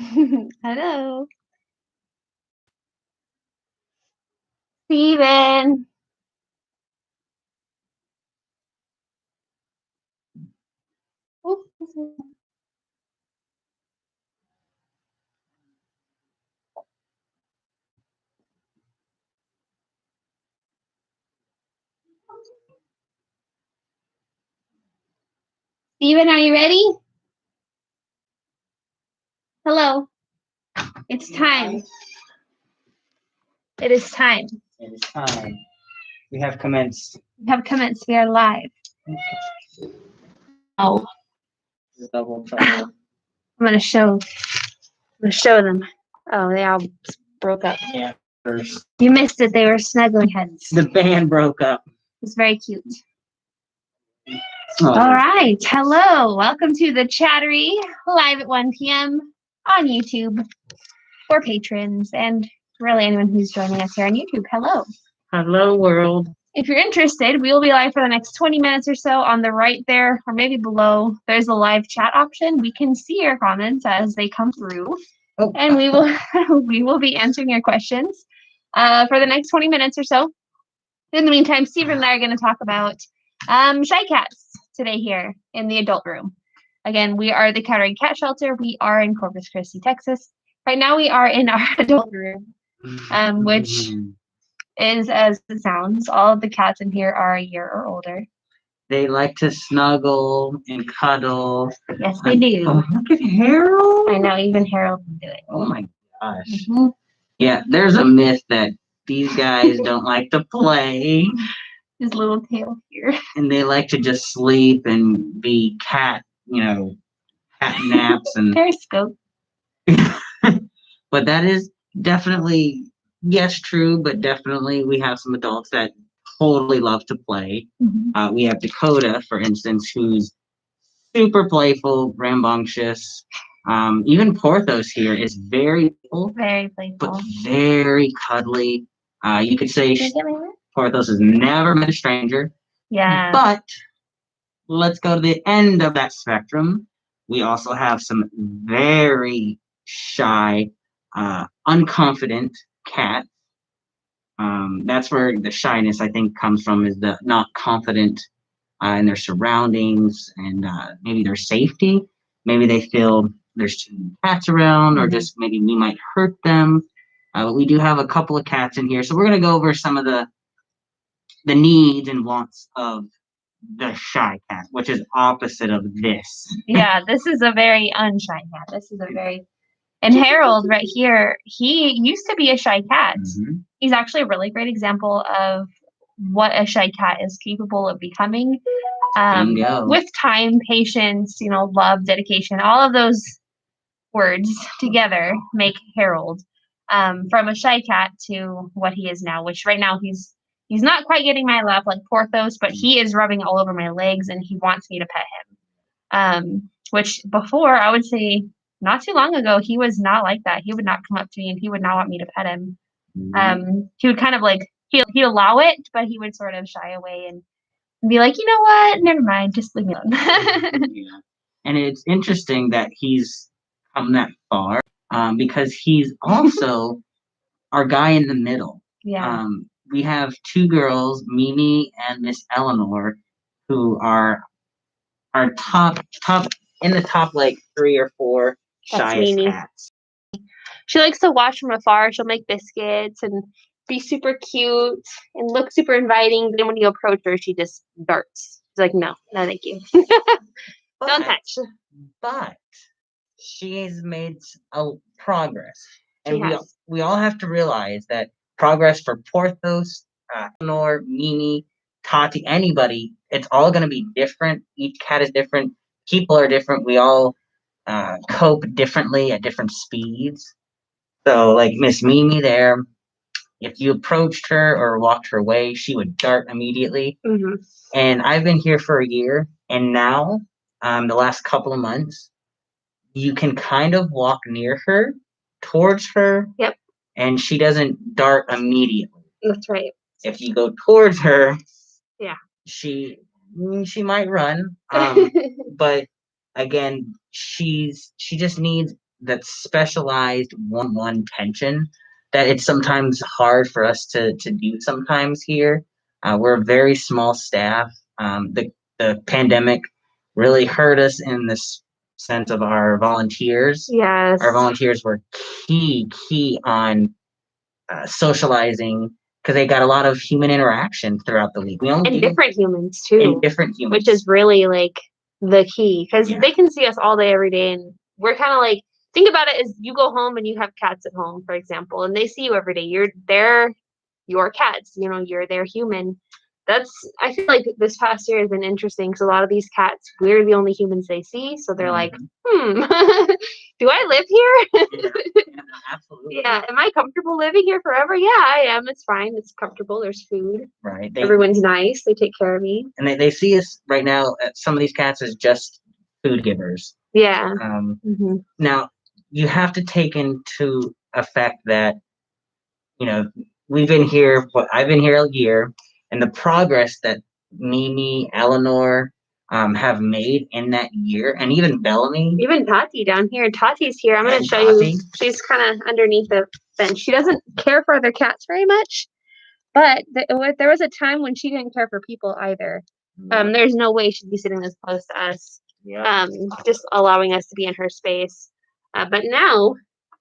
Hello. Steven. Oh, Steven, are you ready? Hello. It's time. It is time. It is time. We have commenced. We have commenced. We are live. Oh, Double trouble. I'm gonna show. I'm gonna show them. Oh, they all broke up. Yeah. First. You missed it. They were snuggling heads. The band broke up. It's very cute. Oh. All right. Hello. Welcome to the Chattery live at 1 p.m. on YouTube for patrons and really anyone who's joining us here on YouTube. Hello. Hello, world. If you're interested, we will be live for the next 20 minutes or so. On the right there, or maybe below, there's a live chat option. We can see your comments as they come through, and we will be answering your questions for the next 20 minutes or so. In the meantime, Steven and I are going to talk about shy cats today here in the adult room. Again, we are the Cattery Cat Shelter. We are in Corpus Christi, Texas. Right now, we are in our adult room, which is as it sounds. All of the cats in here are a year or older. They like to snuggle and cuddle. Yes, they do. Oh, look at Harold. I know, even Harold can do it. Oh my gosh. Mm-hmm. Yeah, there's a myth that these guys don't like to play. His little tail here. And they like to just sleep and be cat naps and Periscope. But that is definitely, yes, true, but definitely we have some adults that totally love to play. Mm-hmm. We have Dakota, for instance, who's super playful, rambunctious. Even Porthos here is very playful, but very cuddly. You could say Porthos has never met a stranger. Yeah. But let's go to the end of that spectrum. We also have some very shy, unconfident cats. That's where the shyness, I think, comes from, is the not confident in their surroundings and maybe their safety. Maybe they feel there's too many cats around, or just maybe we might hurt them. But we do have a couple of cats in here, so we're going to go over some of the needs and wants of the shy cat, which is opposite of this. Yeah, this is a very unshy cat. This is a very... And Harold right here, he used to be a shy cat. Mm-hmm. He's actually a really great example of what a shy cat is capable of becoming. With time, patience, love, dedication, all of those words together make Harold from a shy cat to what he is now, which right now he's not quite getting my lap like Porthos, but he is rubbing all over my legs and he wants me to pet him. Which before, I would say not too long ago, he was not like that. He would not come up to me and he would not want me to pet him. He would kind of he'd allow it, but he would sort of shy away and be like, you know what? Never mind. Just leave me alone. Yeah. And it's interesting that he's come that far because he's also our guy in the middle. Yeah. We have two girls, Mimi and Miss Eleanor, who are our top in the top like 3 or 4 shyest cats. She likes to watch from afar. She'll make biscuits and be super cute and look super inviting. Then when you approach her, she just darts. She's like, no, thank you. Don't touch. But she has made a progress. And we all have to realize that progress for Porthos, Eleanor, Mimi, Tati, anybody, it's all going to be different. Each cat is different. People are different. We all cope differently at different speeds. So, like Miss Mimi there, if you approached her or walked her way, she would dart immediately. Mm-hmm. And I've been here for a year, and now, the last couple of months, you can kind of walk near her, towards her. Yep. And she doesn't dart immediately. That's right. If you go towards her, yeah, she might run. But again, she just needs that specialized one-on-one attention that it's sometimes hard for us to do sometimes here. We're a very small staff. The pandemic really hurt us in this sense of our volunteers. Yes. Our volunteers were key on socializing because they got a lot of human interaction throughout the week. And different humans too. And different humans. Which is really like the key because they can see us all day, every day. And we're kind of like, think about it as you go home and you have cats at home, for example, and they see you every day. They're your cats, you're their human. I feel like this past year has been interesting because a lot of these cats, we're the only humans they see. So they're like, do I live here? Yeah, absolutely. Yeah. Am I comfortable living here forever? Yeah, I am. It's fine. It's comfortable. There's food. Right. Everyone's nice. They take care of me. And they see us right now, some of these cats as just food givers. Yeah. Now, you have to take into effect that, we've been here, I've been here a year, and the progress that Mimi, Eleanor, have made in that year, and even Bellamy. Even Tati down here. Tati's here. I'm going to show you. She's kind of underneath the fence. She doesn't care for other cats very much, but there was a time when she didn't care for people either. There's no way she'd be sitting this close to us. Just allowing us to be in her space. But now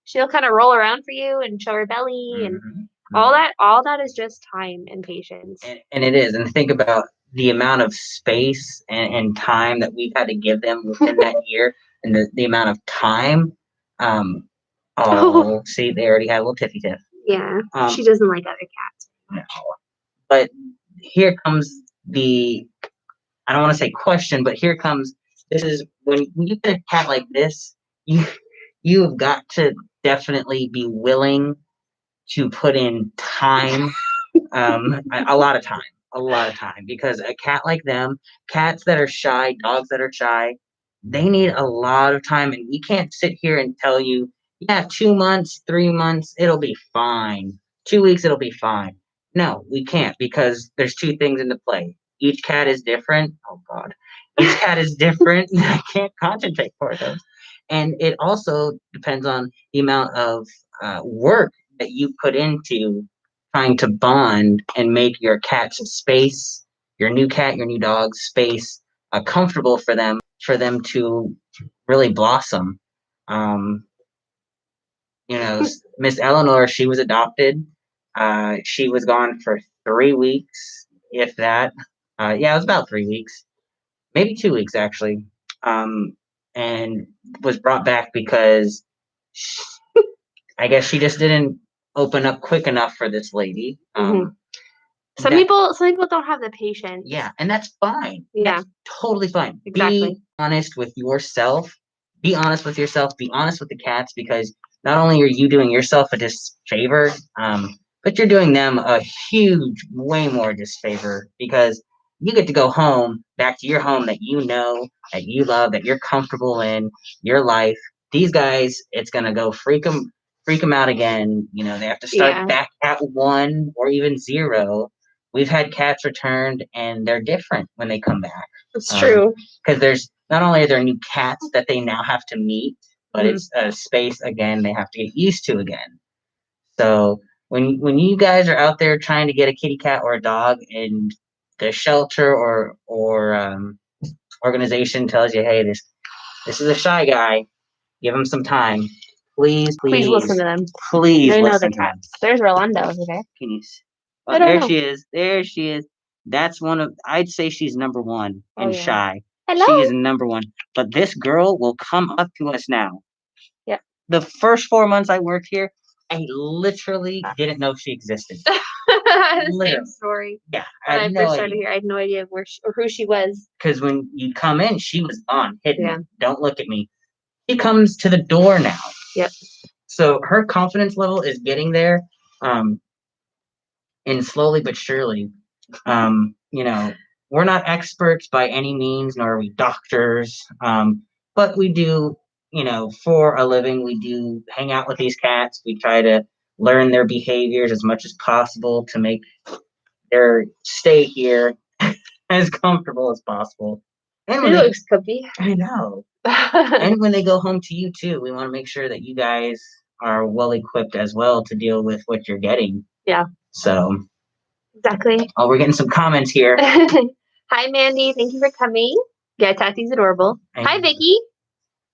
she'll kind of roll around for you and show her belly and all that is just time and patience. And it is. And think about the amount of space and time that we've had to give them within that year and the amount of time. See, they already had a little tiffy tiff. Yeah. She doesn't like other cats. No. But here comes I don't want to say question, but here comes, this is when you get a cat like this, you have got to definitely be willing to put in time, a lot of time, because a cat like them, cats that are shy, dogs that are shy, they need a lot of time, and we can't sit here and tell you, yeah, 2 months, 3 months, it'll be fine. 2 weeks, it'll be fine. No, we can't, because there's two things into play. Each cat is different. Oh God, each cat is different. I can't concentrate for those. And it also depends on the amount of work that you put into trying to bond and make your cat's space, your new cat, your new dog's space, comfortable for them to really blossom. Miss Eleanor, she was adopted. She was gone for 3 weeks, if that. It was about 3 weeks, maybe 2 weeks actually, and was brought back because I guess she just didn't open up quick enough for this lady. Some people don't have the patience. Yeah, and that's fine. Yeah, that's totally fine. Exactly. Be honest with yourself. Be honest with yourself. Be honest with the cats, because not only are you doing yourself a disfavor, but you're doing them a huge, way more disfavor, because you get to go home, back to your home that you know, that you love, that you're comfortable in, your life. These guys, it's gonna go freak them out again. They have to start back at 1 or even 0. We've had cats returned, and they're different when they come back. It's true. Because there's not only are there new cats that they now have to meet, but it's a space again they have to get used to again. So when you guys are out there trying to get a kitty cat or a dog, and the shelter or organization tells you, hey, this is a shy guy, give him some time. Please listen to them. Please they know listen the cats. There's Rolanda over there. Can you see? Oh, there she is. That's I'd say she's number 1 in shy. Hello. She is number 1. But this girl will come up to us now. Yep. The first 4 months I worked here, I literally didn't know she existed. Same story. Yeah. When I first started here, I had no idea who she was. Because when you come in, she was gone, hidden. Yeah. Don't look at me. She comes to the door now. Yep. So her confidence level is getting there. And slowly but surely, we're not experts by any means, nor are we doctors. But we do, for a living, we do hang out with these cats. We try to learn their behaviors as much as possible to make their stay here as comfortable as possible. And He looks comfy. I know. And when they go home to you too, we want to make sure that you guys are well equipped as well to deal with what you're getting. Yeah. So. Exactly. Oh, we're getting some comments here. Hi, Mandy. Thank you for coming. Yeah, Tati's adorable. Hi, Vicky.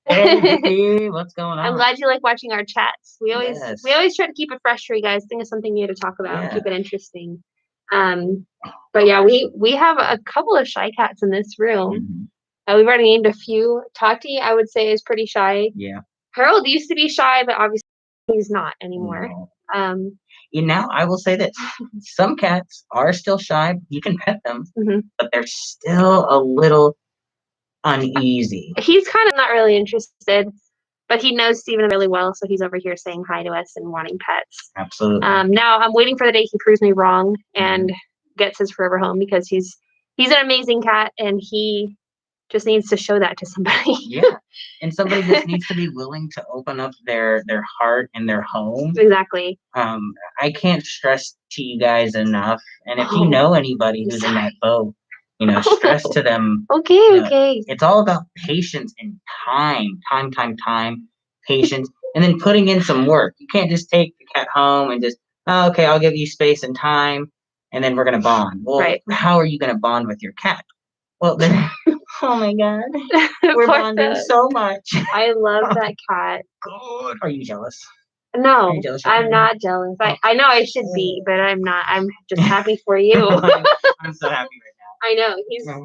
Hey, Vicky. What's going on? I'm glad you like watching our chats. We always try to keep it fresh for you guys. Think of something new to talk about. Keep it interesting. But yeah, we have a couple of shy cats in this room. We've already named a few. Tati, I would say, is pretty shy. Yeah. Harold used to be shy, but obviously he's not anymore. No. Now I will say this: some cats are still shy. You can pet them, but they're still a little uneasy. He's kind of not really interested, but he knows Steven really well, so he's over here saying hi to us and wanting pets. Absolutely. Now I'm waiting for the day he proves me wrong and gets his forever home, because he's an amazing cat and he just needs to show that to somebody. Yeah. And somebody just needs to be willing to open up their heart and their home. Exactly. I can't stress to you guys enough. And if you know anybody who's in that boat, stress to them. Okay. It's all about patience and time, patience, and then putting in some work. You can't just take the cat home and just, oh, okay, I'll give you space and time, and then we're going to bond. Well, how are you going to bond with your cat? Well, then, oh my God, we're bonding so much. I love that cat. God, are you jealous? No, I'm not jealous. I know I should be, but I'm not. I'm just happy for you. I'm so happy right now. I know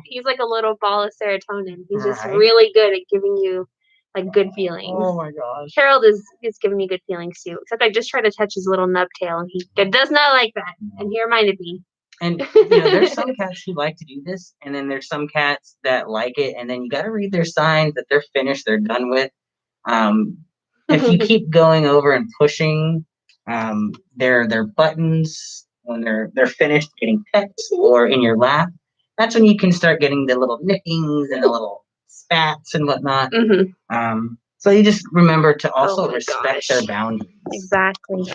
he's like a little ball of serotonin. He's just really good at giving you like good feelings. Oh my gosh. Harold is giving me good feelings too. Except I just tried to touch his little nub tail and he does not like that. And he reminded me. And there's some cats who like to do this, and then there's some cats that like it, and then you got to read their signs that they're finished, they're done with. If you keep going over and pushing their buttons when they're finished getting pets or in your lap, that's when you can start getting the little nickings and the little spats and whatnot. So you just remember to also respect their boundaries. Exactly.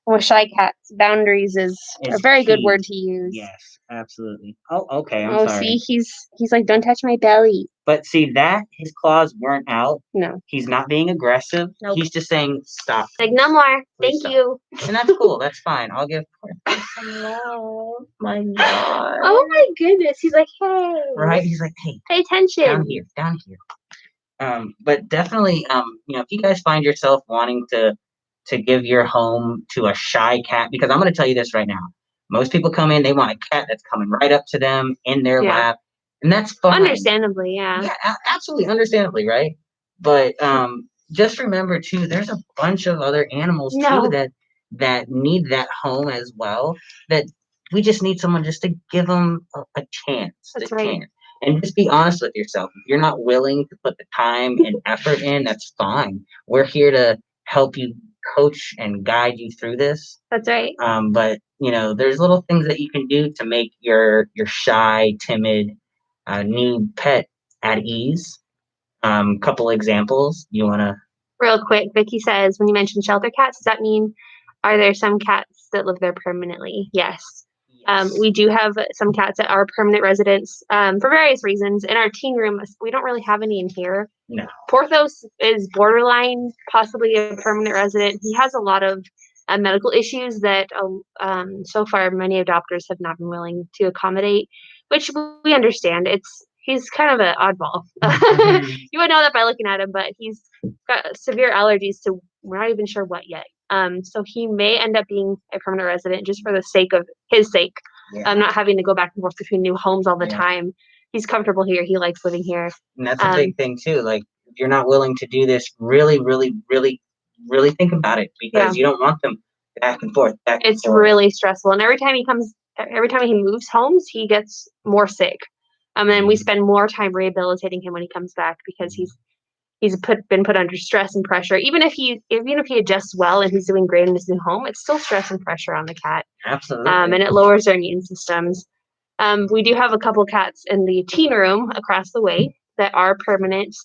With shy cats, boundaries is a very good word to use. Yes, absolutely. Oh, okay. I'm sorry. See, he's like, don't touch my belly. But see that his claws weren't out. No. He's not being aggressive. Nope. He's just saying stop. Like, no more. Thank you. And that's cool. That's fine. I'll give some love. My God. Oh my goodness. He's like, hey. Right? He's like, hey. Pay attention. Down here. But definitely, if you guys find yourself wanting to give your home to a shy cat, because I'm going to tell you this right now. Most people come in, they want a cat that's coming right up to them in their lap, and that's fine. Understandably, yeah. Yeah, absolutely, understandably, right? But just remember too, there's a bunch of other animals too that need that home as well. That we just need someone just to give them a chance. That's right. Chance. And just be honest with yourself. If you're not willing to put the time and effort in, that's fine. We're here to help you coach and guide you through this. That's right. But there's little things that you can do to make your shy, timid, new pet at ease. Couple examples. You want to? Real quick, Vicky says, when you mentioned shelter cats, does that mean are there some cats that live there permanently? Yes. We do have some cats that are permanent residents for various reasons. In our teen room, we don't really have any in here. No. Porthos is borderline, possibly a permanent resident. He has a lot of medical issues that so far many adopters have not been willing to accommodate, which we understand. He's kind of an oddball. You would know that by looking at him, but he's got severe allergies to we're not even sure what yet. So he may end up being a permanent resident just for the sake of his sake. Not having to go back and forth between new homes all the time. He's comfortable here. He likes living here. And that's a big thing too. Like, if you're not willing to do this, really, really, really, really think about it, because you don't want them back and forth. It's really stressful. And every time he moves homes, he gets more sick. And then we spend more time rehabilitating him when he comes back, because he's been put under stress and pressure. Even if he adjusts well and he's doing great in his new home, it's still stress and pressure on the cat. Absolutely. And it lowers their immune systems. We do have a couple cats in the teen room across the way that are permanent.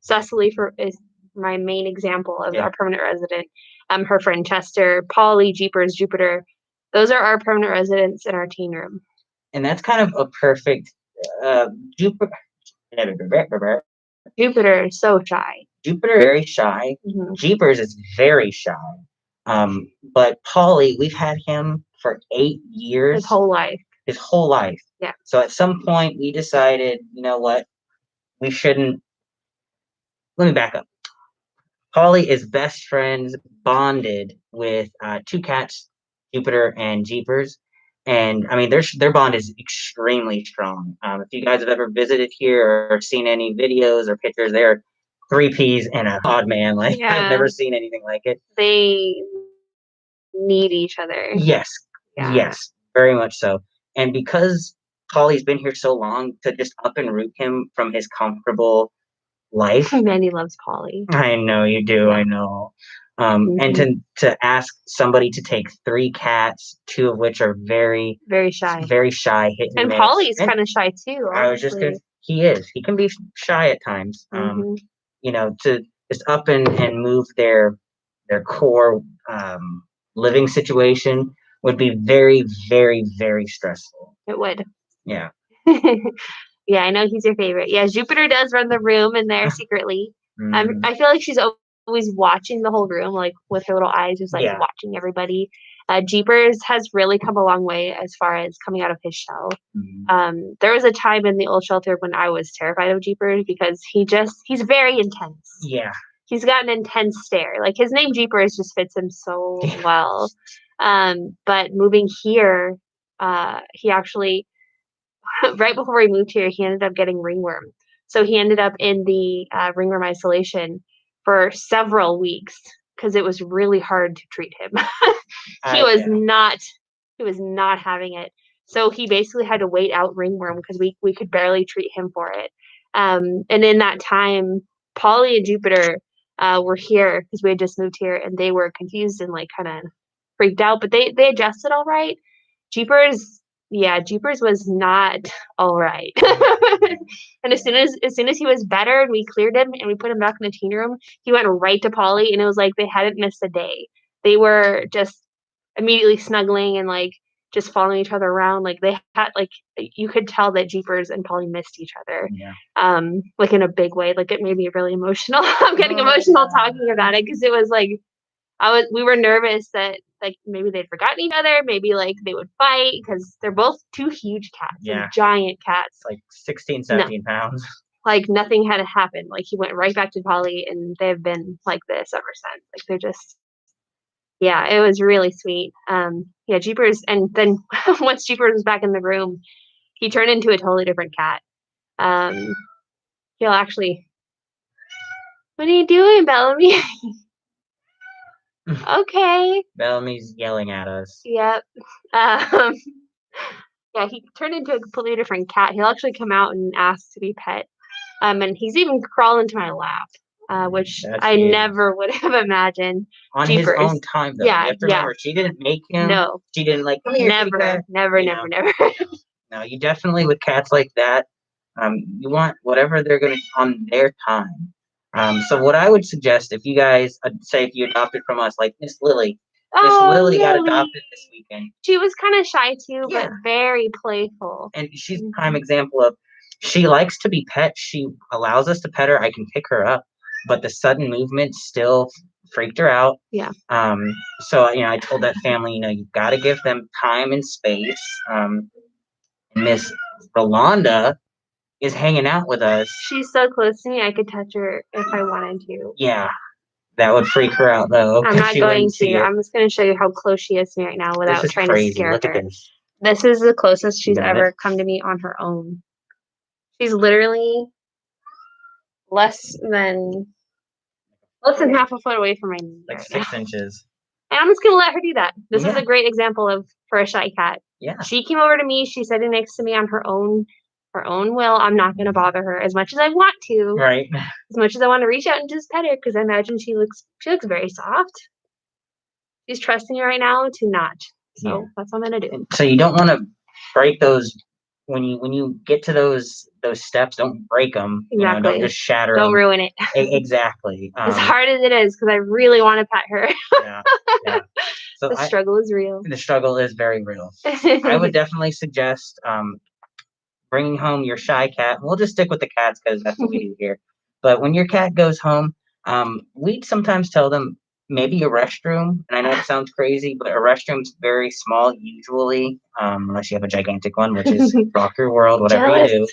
Cecily is my main example of our permanent resident. Her friend Chester, Polly, Jeepers, Jupiter. Those are our permanent residents in our teen room. And that's kind of a perfect Jupiter. Jupiter is so shy. Jupiter is very shy. Jeepers is very shy. But Polly, we've had him for 8 years. His whole life. His whole life. Yeah. So at some point we decided, you know what? We shouldn't. Let me back up. Polly is best friends, bonded with 2 cats, Jupiter and Jeepers. And I mean, their bond is extremely strong. If you guys have ever visited here or seen any videos or pictures, they're 3 peas and a odd man. Like, I've never seen anything like it. They need each other. Yes. Yeah. Yes, very much so. And because Polly's been here so long, to just up and root him from his comfortable life. Mandy loves Polly. I know you do. Yeah. I know. And to ask somebody to take 3 cats, 2 of which are very shy, hit and miss. Polly's kind of shy too. I was just gonna. He is. He can be shy at times. You know, to just up and move their core living situation would be very, very, very stressful. It would. Yeah. Yeah, I know he's your favorite. Yeah, Jupiter does run the room in there secretly. I feel like she's always watching the whole room, like with her little eyes, just like watching everybody. Jeepers has really come a long way as far as coming out of his shell. There was a time in the old shelter when I was terrified of Jeepers because he's very intense. Yeah. He's got an intense stare. Like his name Jeepers just fits him so well. But moving here, he actually right before we moved here, he ended up getting ringworm. So he ended up in the ringworm isolation for several weeks because it was really hard to treat him. He was not having it. So he basically had to wait out ringworm because we could barely treat him for it. And in that time, Polly and Jupiter were here because we had just moved here, and they were confused and like kind of freaked out, but they adjusted all right. Jeepers was not all right. And as soon as he was better and we cleared him and we put him back in the teen room, he went right to Polly, and it was like they hadn't missed a day. They were just immediately snuggling and like just following each other around. Like they had like you could tell that Jeepers and Polly missed each other. Yeah. Like in a big way. Like it made me really emotional. I'm getting emotional talking about it because it was like we were nervous that like maybe they'd forgotten each other, maybe like they would fight because they're both 2 huge cats, giant cats, like 16, 17 pounds. Like nothing had happened. Like he went right back to Polly, and they've been like this ever since. Like they're just, it was really sweet. Jeepers, and then once Jeepers was back in the room, he turned into a totally different cat. He'll actually, what are you doing, Bellamy? Okay. Bellamy's yelling at us. Yep. He turned into a completely different cat. He'll actually come out and ask to be pet. And he's even crawled into my lap, which I never would have imagined. On Jeepers. His own time, though. Yeah, you have to remember, she didn't make him. No. She didn't like, come here, never. No, you definitely, with cats like that, you want whatever they're going to on their time. So what I would suggest, if you guys say if you adopted from us, like Miss Lily, Lily got adopted this weekend. She was kind of shy too, but very playful. And she's a prime example of she likes to be pet. She allows us to pet her. I can pick her up, but the sudden movement still freaked her out. Yeah. So I told that family, you've got to give them time and space. Miss Rolanda is hanging out with us. She's so close to me, I could touch her if I wanted to. Yeah, that would freak her out though. I'm not going to. I'm just going to show you how close she is to me right now without trying to scare her. This is the closest she's ever come to me on her own. She's literally less than half a foot away from my knee. Like 6 inches. And I'm just going to let her do that. This is a great example for a shy cat. Yeah. She came over to me. She's sitting next to me on her own will. I'm not going to bother her as much as I want to. Right. As much as I want to reach out and just pet her, because I imagine she looks very soft. She's trusting me right now to not. So that's what I'm going to do. So you don't want to break those when you get to those steps. Don't break them. Exactly. Don't just shatter them. Don't ruin it. Exactly. As hard as it is, because I really want to pet her. Yeah. So the struggle is real. The struggle is very real. I would definitely suggest bringing home your shy cat. We'll just stick with the cats because that's what we do here. But when your cat goes home, we sometimes tell them maybe a restroom. And I know it sounds crazy, but a restroom's very small usually, unless you have a gigantic one, which is rock your world, whatever you do.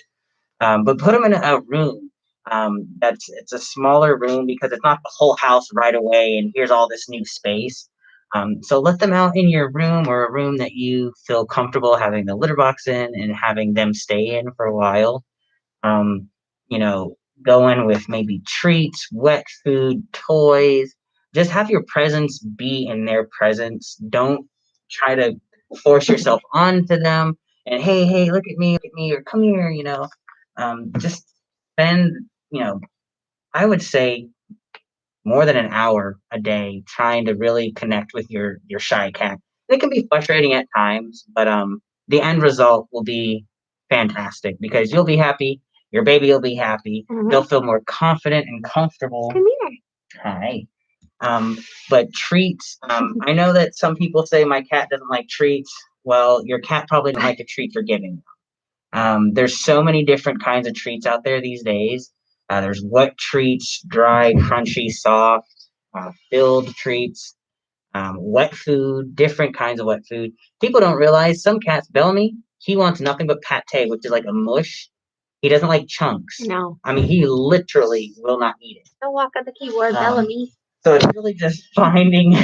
But put them in a room. It's a smaller room because it's not the whole house right away, and here's all this new space. So let them out in your room or a room that you feel comfortable having the litter box in and having them stay in for a while. Um, you know, go in with maybe treats, wet food, toys. Just have your presence be in their presence. Don't try to force yourself onto them and hey, look at me, or come here, just spend, I would say more than an hour a day trying to really connect with your shy cat. It can be frustrating at times, but the end result will be fantastic because you'll be happy, your baby will be happy, they'll feel more confident and comfortable. Come here. Hi. But treats, I know that some people say my cat doesn't like treats. Well, your cat probably doesn't like the treat you're giving. There's so many different kinds of treats out there these days. There's wet treats, dry, crunchy, soft, filled treats, wet food, different kinds of wet food. People don't realize some cats, Bellamy, he wants nothing but pate, which is like a mush. He doesn't like chunks. No. I mean, he literally will not eat it. Don't walk on the keyboard, Bellamy. So it's really just finding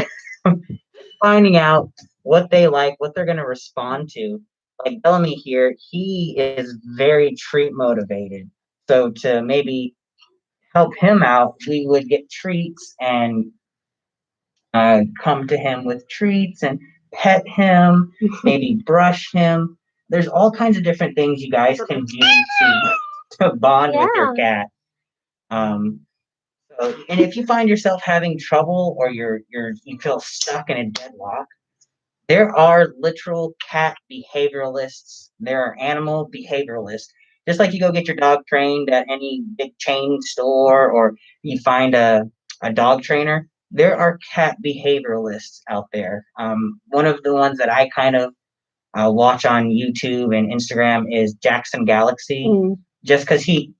out what they like, what they're going to respond to. Like Bellamy here, he is very treat motivated. So to maybe help him out, we would get treats and come to him with treats and pet him, maybe brush him. There's all kinds of different things you guys can do to bond with your cat. And if you find yourself having trouble or you feel stuck in a deadlock, there are literal cat behavioralists. There are animal behavioralists. Just like you go get your dog trained at any big chain store or you find a dog trainer, there are cat behavioralists out there. One of the ones that I kind of watch on YouTube and Instagram is Jackson Galaxy. Just because he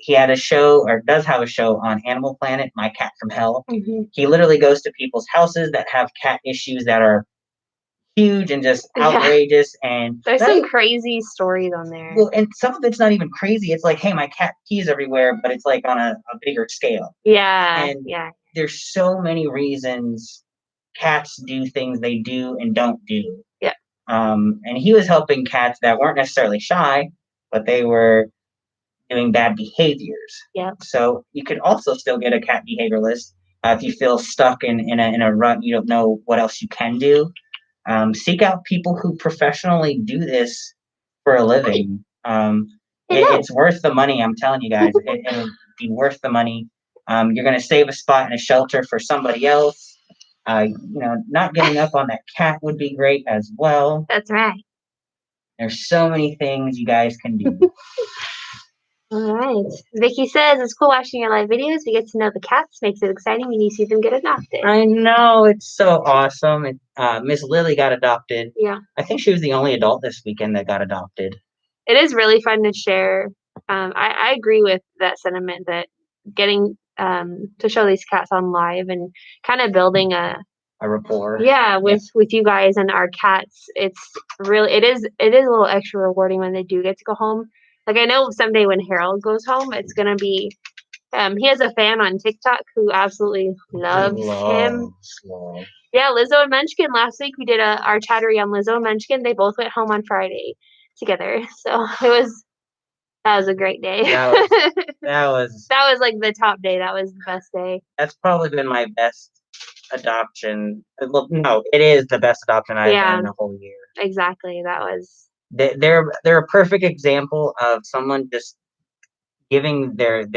had a show or does have a show on Animal Planet, My Cat from Hell. He literally goes to people's houses that have cat issues that are huge and just outrageous, and there's some crazy stories on there. Well, and some of it's not even crazy. It's like, hey, my cat pees everywhere, but it's like on a bigger scale. And there's so many reasons cats do things they do and don't do. And he was helping cats that weren't necessarily shy, but they were doing bad behaviors. So you could also still get a cat behavioralist if you feel stuck in a rut. You don't know what else you can do. Seek out people who professionally do this for a living. It's worth the money. I'm telling you guys, it'll be worth the money. You're going to save a spot in a shelter for somebody else. Not giving up on that cat would be great as well. That's right. There's so many things you guys can do. All right. Vicky says, it's cool watching your live videos. We get to know the cats. Makes it exciting when you see them get adopted. I know. It's so awesome. Miss Lily got adopted. Yeah. I think she was the only adult this weekend that got adopted. It is really fun to share. I agree with that sentiment that getting to show these cats on live and kind of building a rapport. Yeah, with you guys and our cats. It is a little extra rewarding when they do get to go home. Like I know someday when Harold goes home, it's gonna be. He has a fan on TikTok who absolutely loves him. Yeah, Lizzo and Munchkin. Last week we did our Chattery on Lizzo and Munchkin. They both went home on Friday together, so that was a great day. That was like the top day. That was the best day. That's probably been my best adoption. Well, no, it is the best adoption I've done in a whole year. Exactly. That was. They're a perfect example of someone just giving their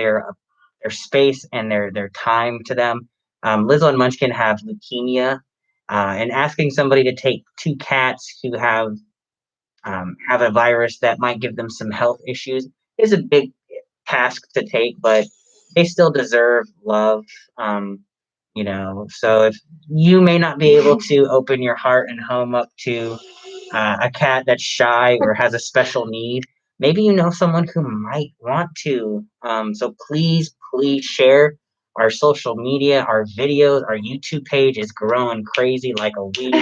space and their time to them. Lizzo and Munchkin have leukemia, and asking somebody to take two cats who have a virus that might give them some health issues is a big task to take, but they still deserve love. So if you may not be able to open your heart and home up to a cat that's shy or has a special need, maybe you know someone who might want to. So please share our social media, our videos, our YouTube page is growing crazy like a weed.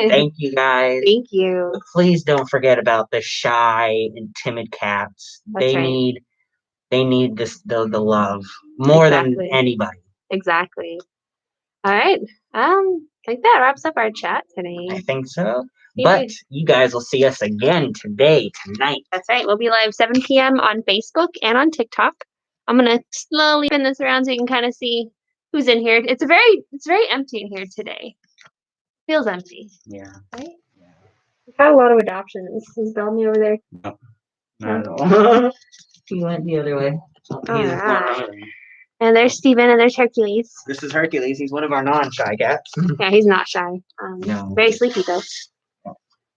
Thank you guys. Thank you. But please don't forget about the shy and timid cats. That's right. They need the love more than anybody. Exactly. All right. I think that wraps up our chat today. I think so. But you guys will see us again tonight. That's right. We'll be live 7 p.m. on Facebook and on TikTok. I'm gonna slowly spin this around so you can kind of see who's in here. It's very empty in here today. Feels empty. Yeah. Right? Yeah. We've had a lot of adoptions. Is Bellamy over there? No. Not at all. He went the other way. He's right. And there's Steven and there's Hercules. This is Hercules. He's one of our non-shy cats. Yeah, he's not shy. No. Very sleepy though.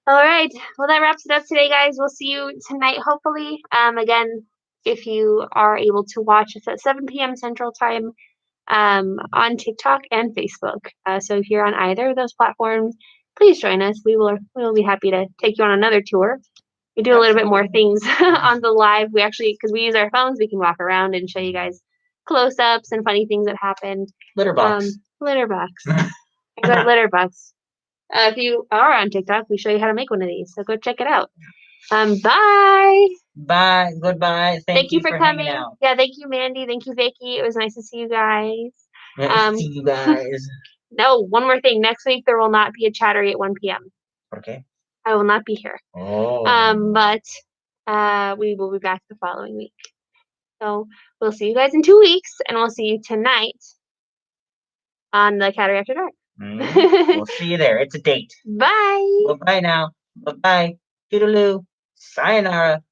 All right. Well, that wraps it up today, guys. We'll see you tonight, hopefully. Again, if you are able to watch us at 7 p.m. Central Time on TikTok and Facebook. So if you're on either of those platforms, please join us. We will be happy to take you on another tour. We do a little bit more things on the live. We actually, because we use our phones, we can walk around and show you guys close-ups and funny things that happened. Litter box. Litter box. I got litter box. If you are on TikTok, we show you how to make one of these. So go check it out. Bye. Bye. Goodbye. Thank you for coming. Yeah, thank you, Mandy. Thank you, Vicky. It was nice to see you guys. Nice to see you guys. No, one more thing. Next week there will not be a Chattery at 1 p.m. Okay. I will not be here. Oh. But we will be back the following week. So we'll see you guys in 2 weeks, and we'll see you tonight on the Cattery After Dark. We'll see you there. It's a date. Bye. Bye now. Bye. Toodaloo. Sayonara.